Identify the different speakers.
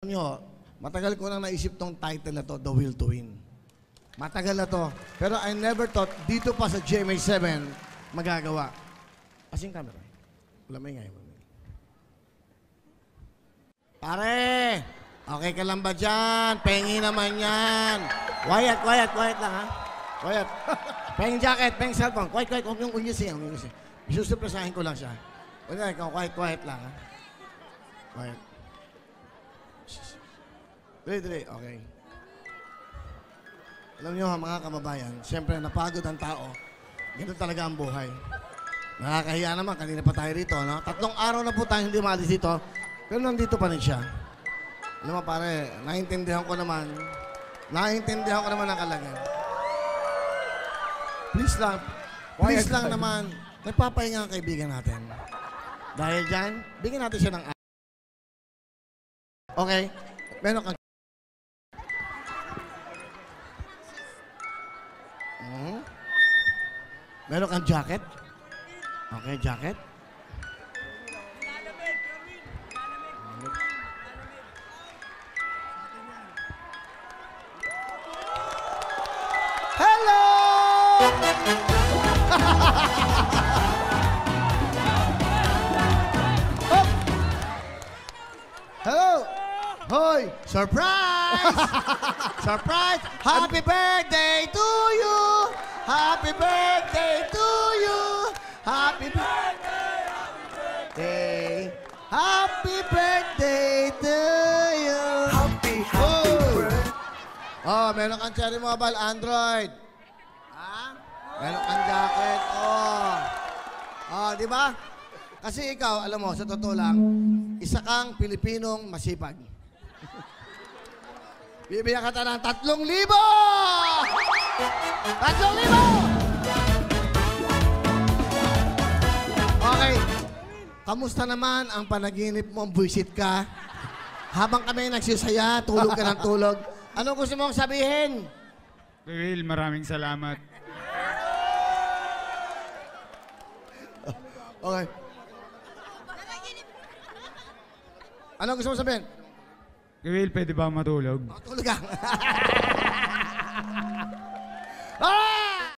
Speaker 1: Nyo, matagal ko nang naisip tong title na to, The Will to Win. Matagal na to. Pero I never thought dito pa sa GMA7 magagawa. Asing camera. Wala may ngayon. Pare! Okay ka lang ba dyan? Pengi naman yan. Quiet lang ha. Quiet. Peng jacket, peng cellphone. Quiet. Huwag yung unyusin. Isusupresahin ko lang siya. Wala, ikaw, quiet lang ha. Quiet. Dali. Okay. Alam niyo mga kababayan, siyempre napagod ang tao. Ganun talaga ang buhay. Nakakahiya naman, kanina pa tayo rito, no? 3 araw na po tayo hindi maalis dito, pero nandito pa rin siya. Alam mo pare, naiintindihan ko naman ang kalagayan. Please lang naman, nagpapahinga ang kaibigan natin. Dahil dyan, bigyan natin siya ng okay? Meron kang meron kang jacket? Okay, jacket. Hello! Oh! Hello! Hoy! Surprise! Surprise! Happy birthday to you! Happy birthday to you! Happy birthday! Happy birthday to you! Happy birthday! Oh, meron kang Cherry Mobile Android. Ha? Meron kang jacket. Oh, di ba? Kasi ikaw, alam mo, sa totoo lang, isa kang Pilipinong masipag. Bibigyan ka ng 3,000! 3,000! Okay. Kamusta naman ang panaginip mo? Buisit ka? Habang kami nagsisaya, tulog ka ng tulog. Ano gusto mong sabihin?
Speaker 2: Will, maraming salamat.
Speaker 1: Okay. Ano gusto mong sabihin?
Speaker 2: Will, pwede ba matulog?
Speaker 1: Tulog ka.